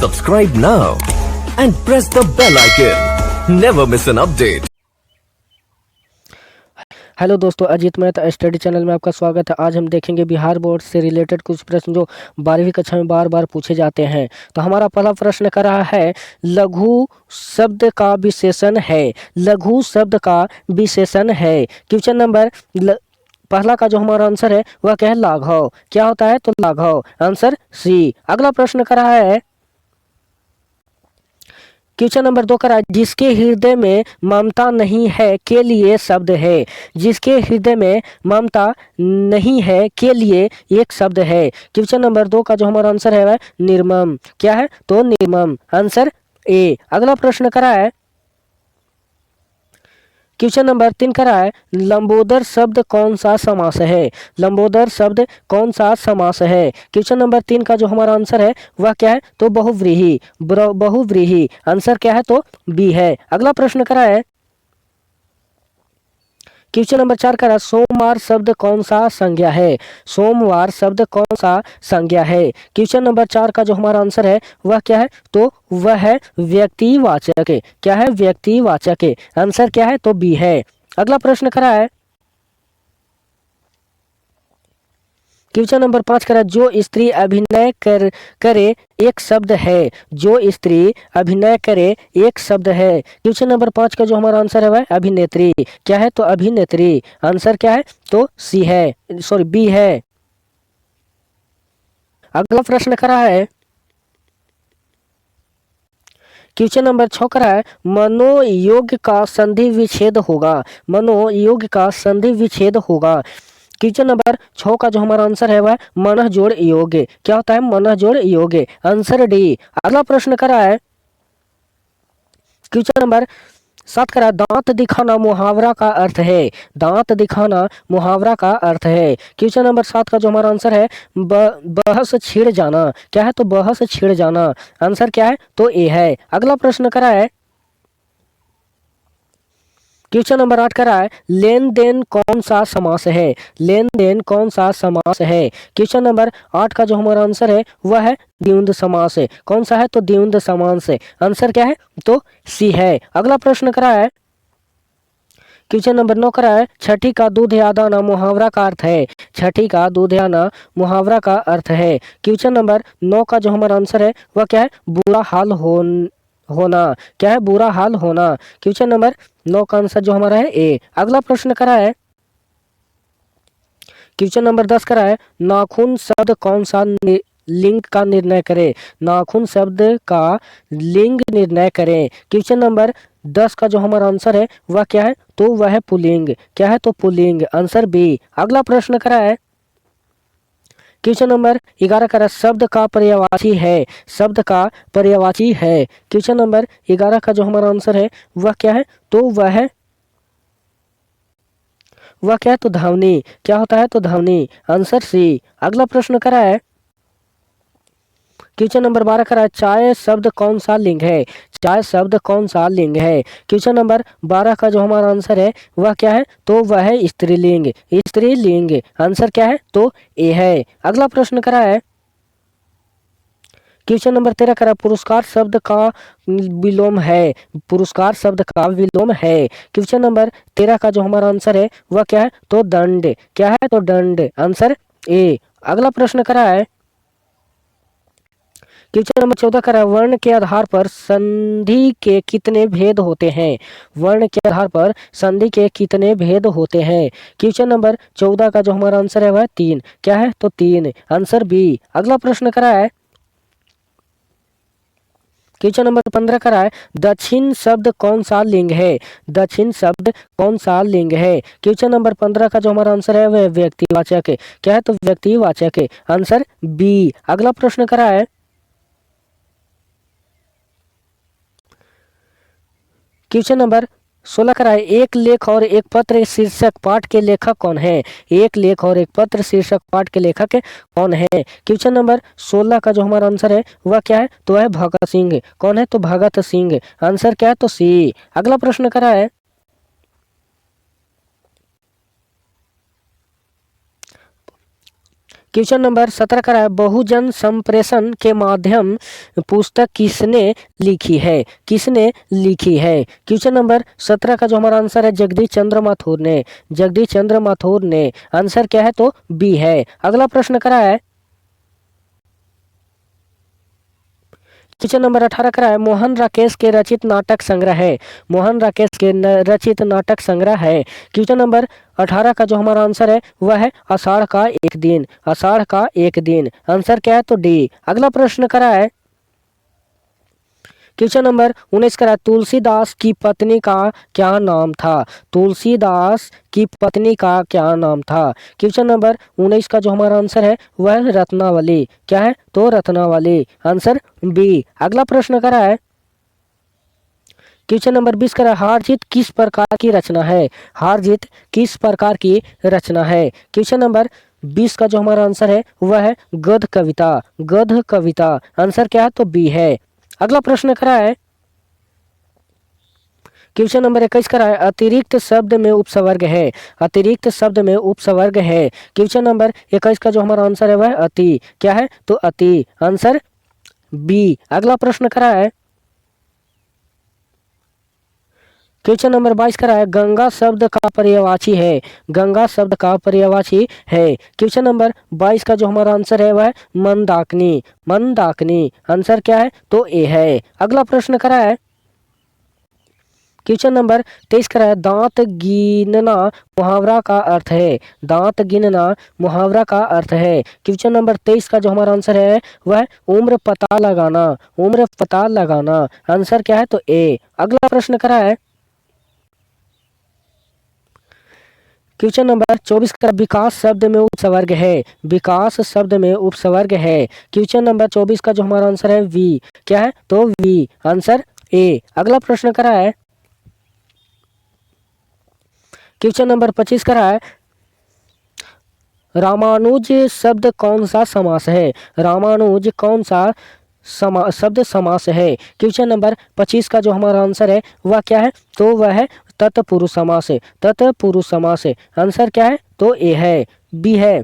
Subscribe now and press the bell icon. Never miss an update. Hello दोस्तों, Ajit Mehta study channel में आपका स्वागत है। आज हम देखेंगे बिहार बोर्ड से रिलेटेड कुछ प्रश्न जो 12वीं कक्षा में बार बार पूछे जाते हैं। तो हमारा पहला प्रश्न कर रहा है, लघु शब्द का विशेषण है। लघु शब्द का विशेषण है। क्वेश्चन नंबर पहला का जो हमारा आंसर है वह क्या है? लाघव। क्या होता है? तो लाघव। Answer C. अगला प्रश्न कर रहा है, क्वेश्चन नंबर 2 करा, जिसके हृदय में ममता नहीं है के लिए शब्द है। जिसके हृदय में ममता नहीं है के लिए एक शब्द है। क्वेश्चन नंबर 2 का जो हमारा आंसर है वह निर्मम। क्या है? तो निर्मम। Answer A. अगला प्रश्न करा है, क्वेश्चन नंबर 3 करा है, लंबोदर शब्द कौन सा समास है। लंबोदर शब्द कौन सा समास है। क्वेश्चन नंबर 3 का जो हमारा आंसर है वह क्या है? तो बहुव्रीहि। बहुव्रीहि। आंसर क्या है? तो बी है। अगला प्रश्न करा है, क्वेश्चन नंबर 4 करा, सोमवार शब्द कौन सा संज्ञा है। सोमवार शब्द कौन सा संज्ञा है। क्वेश्चन नंबर 4 का जो हमारा आंसर है वह क्या है? तो वह है व्यक्तिवाचक। क्या है? व्यक्तिवाचक। आंसर क्या है? तो बी है। अगला प्रश्न करा है, क्वेश्चन नंबर 5 करा, जो स्त्री अभिनय करे एक शब्द है। जो स्त्री अभिनय करे एक शब्द है। क्वेश्चन नंबर 5 का जो हमारा आंसर है वह अभिनेत्री। क्या है? तो अभिनेत्री। आंसर क्या है? तो सी है, सॉरी बी है। अगला प्रश्न करा है, क्वेश्चन नंबर 6 करा है, मनोयोग का संधि विच्छेद होगा। मनोयोग का संधि विच्छेद होगा। क्वेश्चन नंबर 6 का जो हमारा आंसर है वह मनः जोड़ योग। क्या होता है? मनः जोड़ योग। Answer D. अगला प्रश्न करा है, क्वेश्चन नंबर 7 करा, दांत दिखाना मुहावरा का अर्थ है। दांत दिखाना मुहावरा का अर्थ है। क्वेश्चन नंबर 7 का जो हमारा आंसर है बहस छिड़ जाना। क्या है? तो बहस छिड़ जाना। आंसर क्या है? तो ए है। अगला प्रश्न करा है, क्वेश्चन नंबर 8 करा है, लेन देन कौन सा समास है। लेन देन कौन सा समास है। क्वेश्चन नंबर 8 का जो हमारा आंसर है वह है द्वंद्व समास। कौन सा है? तो द्वंद्व समास। आंसर क्या है? तो सी है। अगला प्रश्न करा है, क्वेश्चन नंबर 9 करा है, छठी का दूध याद आना मुहावरा का अर्थ है। छठी का दूध आना मुहावरा का अर्थ है। क्वेश्चन नंबर 9 का जो हमारा आंसर है वह क्या है? बुरा हाल होना। क्या है? बुरा हाल होना। क्वेश्चन नंबर 9 का आंसर जो हमारा है ए। अगला प्रश्न करा है, क्वेश्चन नंबर 10 करा है, नाखून शब्द कौन सा लिंग का निर्णय करे। नाखून शब्द का लिंग निर्णय करें। क्वेश्चन नंबर 10 का जो हमारा आंसर है वह क्या है? तो वह है पुल्लिंग। क्या है? तो पुल्लिंग। Answer B. अगला प्रश्न करा है, क्वेश्चन नंबर 11 का शब्द का पर्यायवाची है। शब्द का पर्यायवाची है। क्वेश्चन नंबर 11 का जो हमारा आंसर है वह क्या है? तो वह क्या है? तो धावनी। क्या होता है? तो धावनी। Answer C. अगला प्रश्न करा है, क्वेश्चन नंबर 12 करा है, चाय शब्द कौन सा लिंग है। चाय शब्द कौन सा लिंग है। क्वेश्चन नंबर 12 का जो हमारा आंसर है वह क्या है? तो वह है स्त्रीलिंग। स्त्रीलिंग। आंसर क्या है? तो ए है। अगला प्रश्न करा है, क्वेश्चन नंबर 13 करा, पुरस्कार शब्द का विलोम है। पुरस्कार शब्द का विलोम है। क्वेश्चन नंबर 13 का जो हमारा आंसर है वह क्या है? तो दंड। क्या है? तो दंड। Answer A. अगला प्रश्न करा है, क्वेश्चन नंबर 14 करा, वर्ण के आधार पर संधि के कितने भेद होते हैं। वर्ण के आधार पर संधि के कितने भेद होते हैं। क्वेश्चन नंबर 14 का जो हमारा आंसर है वह 3। क्या है? तो 3। Answer B. अगला प्रश्न करा है, क्वेश्चन नंबर 15 करा है, दक्षिण शब्द कौन सा लिंग है। दक्षिण शब्द कौन सा लिंग है। क्वेश्चन नंबर 15 का जो हमारा आंसर है वह व्यक्तिवाचक है। क्या है? तो व्यक्तिवाचक है। Answer B. अगला प्रश्न करा है, क्वेश्चन नंबर 16 करा है, एक लेख और एक पत्र शीर्षक पाठ के लेखक कौन है। एक लेख और एक पत्र शीर्षक पाठ के लेखक कौन है। क्वेश्चन नंबर 16 का जो हमारा आंसर है वह क्या है? तो है भगत सिंह। कौन है? तो भगत सिंह। आंसर क्या है? तो सी। अगला प्रश्न करा है, क्वेश्चन नंबर 17 का है बहुजन संप्रेषण के माध्यम पुस्तक किसने लिखी है, किसने लिखी है। क्वेश्चन नंबर 17 का जो हमारा आंसर है जगदीश चंद्र माथुर ने, जगदीश चंद्र माथुर ने। आंसर क्या है तो बी है। अगला प्रश्न करा है क्वेश्चन नंबर 18 का है मोहन राकेश के रचित नाटक संग्रह है, मोहन राकेश के रचित नाटक संग्रह है। क्वेश्चन नंबर 18 का जो हमारा आंसर है वह है आषाढ़ का एक दिन, आषाढ़ का एक दिन। आंसर क्या है तो डी। अगला प्रश्न करा है क्वेश्चन नंबर 19 का तुलसीदास की पत्नी का क्या नाम था, तुलसीदास की पत्नी का क्या नाम था। क्वेश्चन नंबर 19 का जो हमारा आंसर है वह रत्नावली, क्या है तो रत्नावली। Answer B. अगला प्रश्न करा है क्वेश्चन नंबर 20 का हार जीत किस प्रकार की रचना है, हार जीत किस प्रकार की रचना है। क्वेश्चन नंबर 20 का जो हमारा आंसर है वह है गद्य कविता, गद्य कविता। आंसर क्या है तो बी है। अगला प्रश्न करा है क्वेश्चन नंबर 21 करा है अतिरिक्त शब्द में उपसर्ग है, अतिरिक्त शब्द में उपसर्ग है। क्वेश्चन नंबर 21 का जो हमारा आंसर है वह अति, क्या है तो अति। Answer B. अगला प्रश्न करा है क्वेश्चन नंबर 22 करा है गंगा शब्द का पर्यायवाची है, गंगा शब्द का पर्यायवाची है। क्वेश्चन नंबर 22 का जो हमारा आंसर है वह मंदाकिनी, मंदाकिनी। आंसर क्या है तो ए है। अगला प्रश्न करा है क्वेश्चन नंबर 23 करा है दांत गिनना मुहावरा का अर्थ है, दांत गिनना मुहावरा का अर्थ है। क्वेश्चन नंबर 23 का जो हमारा आंसर है वह उम्र पता लगाना, उम्र पता लगाना। आंसर क्या है तो ए। अगला प्रश्न करा है क्वेश्चन नंबर 24 का विकास शब्द में उपसर्ग है, विकास शब्द में उपसर्ग है। क्वेश्चन नंबर 24 का जो हमारा आंसर है वी, क्या है तो वी। Answer A. अगला प्रश्न करा है क्वेश्चन नंबर 25 करा है रामानुज शब्द कौन सा समास है, रामानुज कौन सा शब्द समास है। क्वेश्चन नंबर 25 का जो हमारा आंसर है वह क्या है तो वह है तत्पुरुष समास, तत्पुरुष समास। आंसर क्या है तो ए है, बी है।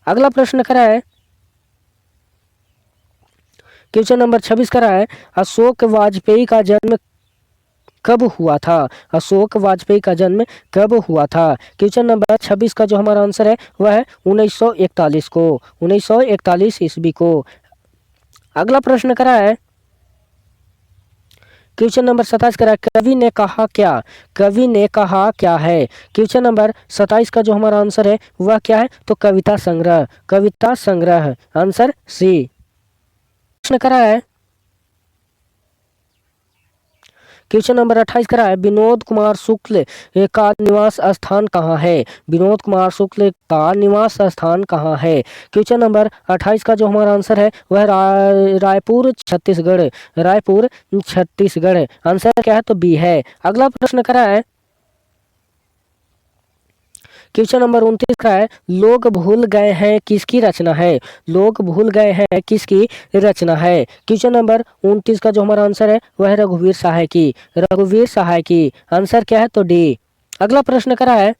अगला प्रश्न करा है क्वेश्चन नंबर 26 करा है अशोक वाजपेयी का जन्म कब हुआ था, अशोक वाजपेयी का जन्म कब हुआ था। क्वेश्चन नंबर 26 का जो हमारा आंसर है वह है 1941 को, 1941 ईस्वी को। अगला प्रश्न करा है क्वेश्चन नंबर 27 करा कवि ने कहा क्या, कवि ने कहा क्या है। क्वेश्चन नंबर 27 का जो हमारा आंसर है वह क्या है तो कविता संग्रह, कविता संग्रह। Answer C. प्रश्न करा है क्वेश्चन नंबर 28 करा है विनोद कुमार शुक्ल का निवास स्थान कहाँ है, विनोद कुमार शुक्ल का निवास स्थान कहाँ है। क्वेश्चन नंबर 28 का जो हमारा आंसर है वह रायपुर छत्तीसगढ़, रायपुर छत्तीसगढ़। आंसर क्या है तो बी है। अगला प्रश्न करा है क्वेश्चन नंबर 29 का है लोग भूल गए हैं किसकी रचना है, लोग भूल गए हैं किसकी रचना है। क्वेश्चन नंबर 29 का जो हमारा आंसर है वह है रघुवीर सहाय की, रघुवीर सहाय की। आंसर क्या है तो डी। अगला प्रश्न करा है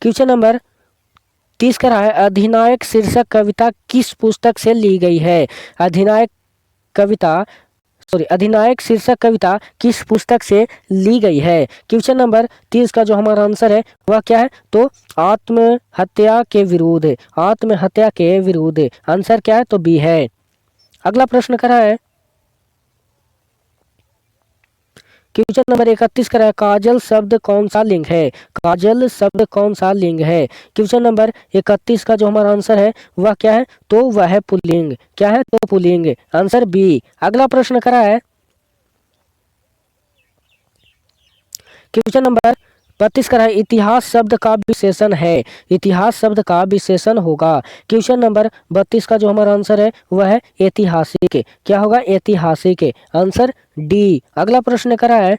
क्वेश्चन नंबर 30 करा है अधिनायक शीर्षक कविता किस पुस्तक से ली गई है, अधिनायक कविता अधिनायक शीर्षक कविता किस पुस्तक से ली गई है। क्वेश्चन नंबर 30 का जो हमारा आंसर है वह क्या है तो आत्महत्या के विरुद्ध, आत्महत्या के विरुद्ध। आंसर क्या है तो बी है। अगला प्रश्न करा है क्वेश्चन नंबर 31 करा है काजल शब्द कौन सा लिंग है, काजल शब्द कौन सा लिंग है। क्वेश्चन नंबर 31 का जो हमारा आंसर है वह क्या है तो वह है पुल्लिंग, क्या है तो पुल्लिंग। Answer B. अगला प्रश्न करा है क्वेश्चन नंबर 32 करा है इतिहास शब्द का विशेषण है, इतिहास शब्द का विशेषण होगा। क्वेश्चन नंबर 32 का जो हमारा आंसर है वह है ऐतिहासिक, क्या होगा ऐतिहासिक। Answer D. अगला प्रश्न करा है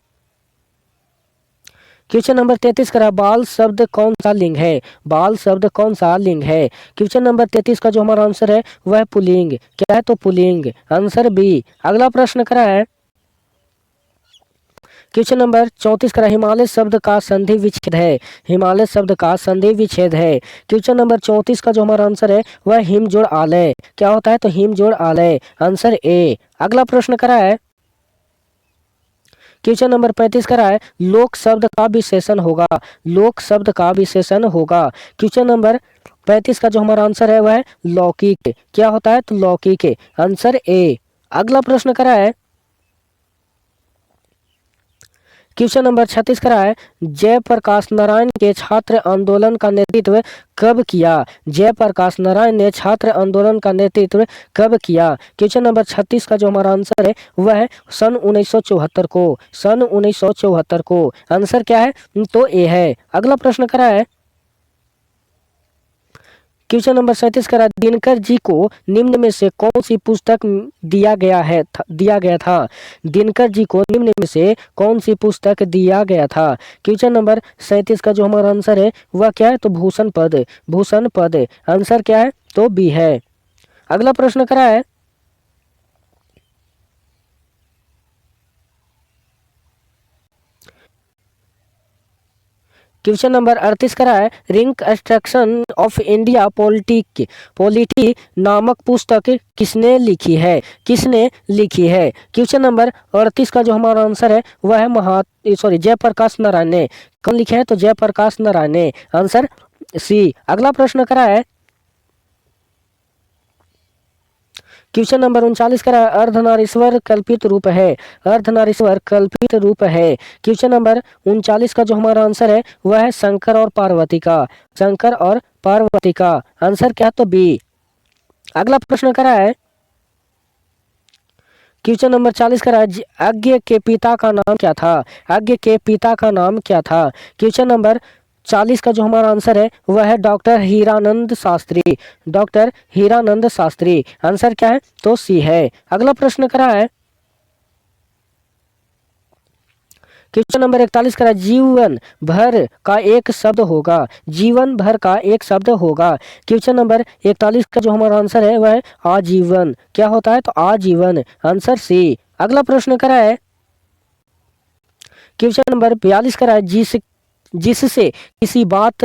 क्वेश्चन नंबर 33 करा बाल शब्द कौन सा लिंग है, बाल शब्द कौन सा लिंग है। क्वेश्चन नंबर 33 का जो हमारा आंसर है वह पुल्लिंग, क्या है तो पुल्लिंग। Answer B. अगला प्रश्न करा है क्वेश्चन नंबर 34 का हिमालय शब्द का संधि विच्छेद है। हिमालय शब्द का संधि विच्छेद है। क्वेश्चन नंबर 34 का जो हमारा आंसर है वह हिम जोड़ आलय। क्या होता है? तो हिम जोड़ आलय, आंसर ए। अगला प्रश्न करा है क्वेश्चन नंबर 35 करा है लोक शब्द का विशेषण होगा। लोक शब्द का विशेषण होगा। क्वेश्चन नंबर 35 का जो हमारा आंसर है वह है लौकिक। क्या होता है? तो लौकिक, आंसर ए। अगला प्रश्न करा है क्वेश्चन नंबर 36 करा है जयप्रकाश नारायण के छात्र आंदोलन का नेतृत्व कब किया। जयप्रकाश नारायण ने छात्र आंदोलन का नेतृत्व कब किया। क्वेश्चन नंबर 36 का जो हमारा आंसर है वह है सन 1974 को। सन 1974 को, आंसर क्या है? तो ए है। अगला प्रश्न करा है क्वेश्चन नंबर 37 करा दिनकर जी को निम्न में से कौन सी पुस्तक दिया गया था। दिनकर जी को निम्न में से कौन सी पुस्तक दिया गया था। क्वेश्चन नंबर 37 का जो हमारा आंसर है वह क्या है? तो भूषण पद, भूषण पद, आंसर क्या है? तो बी है। अगला प्रश्न करा है क्वेश्चन नंबर 38 करा है रिकंस्ट्रक्शन ऑफ इंडिया पॉलिटी नामक पुस्तक किसने लिखी है। किसने लिखी है। क्वेश्चन नंबर 38 का जो हमारा आंसर है वह है जयप्रकाश नारायण ने। कौन लिखे है? तो जयप्रकाश नारायण ने, आंसर सी। अगला प्रश्न करा है क्वेश्चन नंबर 39 करा अर्धनारीश्वर कल्पित रूप है। अर्धनारीश्वर कल्पित रूप है। क्वेश्चन नंबर 39 का जो हमारा आंसर है वह है शंकर और पार्वती का। शंकर और पार्वती का, आंसर क्या? तो बी। अगला प्रश्न करा है क्वेश्चन नंबर 40 करा है अज्ञ के पिता का नाम क्या था। अज्ञ के पिता का नाम क्या था। क्वेश्चन नंबर 40 का जो हमारा आंसर है वह है doctor Hiranand Shastri. Doctor Hiranand Shastri, answer क्या है? तो सी है। अगला प्रश्न करा है क्वेश्चन नंबर 41 करा जीवन भर का एक शब्द होगा। जीवन भर का एक शब्द होगा। क्वेश्चन नंबर 41 का जो हमारा आंसर है वह है आजीवन। क्या होता है? तो आजीवन, आंसर सी। अगला प्रश्न करा है क्वेश्चन नंबर 42 करा है जिससे किसी बात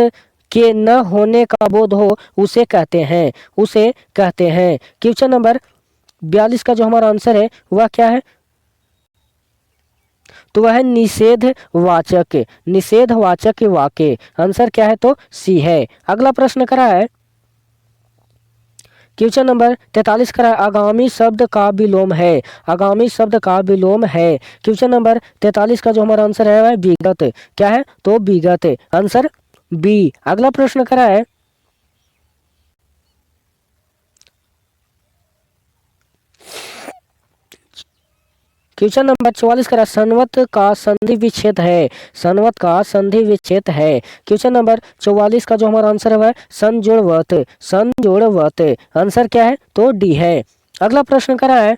के न होने का बोध हो उसे कहते हैं। उसे कहते हैं। क्वेश्चन नंबर 42 का जो हमारा आंसर है वह क्या है? तो वह है निषेधवाचक। निषेधवाचक वाक्य, आंसर क्या है? तो सी है। अगला प्रश्न करा है क्वेश्चन नंबर 43 करा आगामी शब्द का विलोम है। आगामी शब्द का विलोम है। क्वेश्चन नंबर 43 का जो हमारा आंसर है वह विगत। क्या है? तो विगत, आंसर बी। अगला प्रश्न करा है क्वेश्चन नंबर 44 करा संवत का संधि विच्छेद है। संवत का संधि विच्छेद है। क्वेश्चन नंबर 44 का जो हमारा आंसर है वह संजोड़वत। संजोड़वत, आंसर क्या है? तो डी है। अगला प्रश्न करा है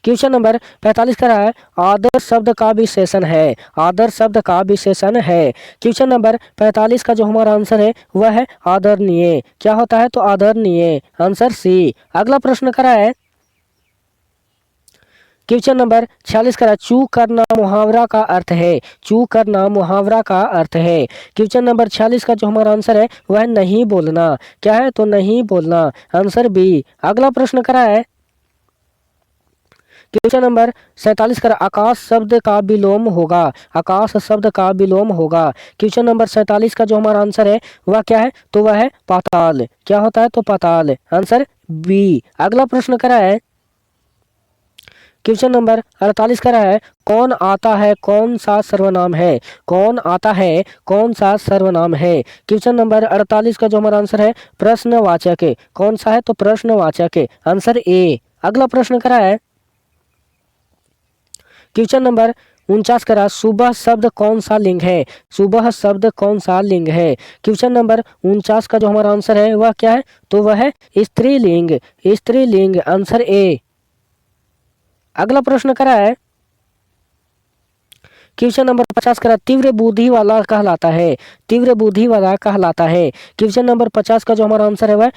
क्वेश्चन नंबर 45 का है आदर शब्द का विशेषण है। आदर शब्द का विशेषण है। क्वेश्चन नंबर 45 का जो हमारा आंसर है वह है आदरणीय। क्या होता है? तो आदरणीय, आंसर सी। अगला प्रश्न करा है क्वेश्चन नंबर 46 का चू करना मुहावरा का अर्थ है। चू करना मुहावरा का अर्थ है। क्वेश्चन नंबर 46 का जो हमारा आंसर है वह नहीं बोलना। क्या है? तो नहीं बोलना, आंसर बी। अगला प्रश्न करा है क्वेश्चन नंबर 47 का आकाश शब्द का विलोम होगा। आकाश शब्द का विलोम होगा। क्वेश्चन नंबर 47 का जो हमारा आंसर है वह क्या है? तो वह है पाताल। क्या होता है? तो पाताल, आंसर बी। अगला प्रश्न करा है क्वेश्चन नंबर 48 करा है कौन आता है कौन सा सर्वनाम है। कौन आता है कौन सा सर्वनाम है। क्वेश्चन नंबर 48 का जो हमारा आंसर है प्रश्नवाचक। कौन सा है? तो प्रश्नवाचक, आंसर ए। अगला प्रश्न करा है क्वेश्चन नंबर 49 करा सुबह शब्द कौन सा लिंग है। सुबह शब्द कौन सा लिंग है। क्वेश्चन नंबर 49 का जो हमारा आंसर है वह क्या है? तो वह है स्त्रीलिंग। स्त्रीलिंग, आंसर ए। अगला प्रश्न करा है क्वेश्चन नंबर 50 करा तीव्र बुद्धि वाला कहलाता है। तीव्र बुद्धि वाला कहलाता है। क्वेश्चन नंबर 50 का जो हमारा आंसर है वह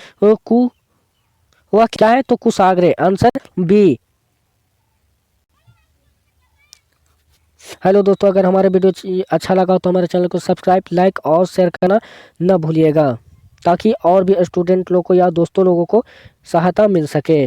वह क्या है? तो कुशाग्र। Answer B. हेलो दोस्तों, अगर हमारे वीडियो अच्छा लगा तो हमारे चैनल को सब्सक्राइब, लाइक और शेयर करना न भूलिएगा, ताकि और भी स्टूडेंट लोग को या दोस्तों लोगों को सहायता मिल सके।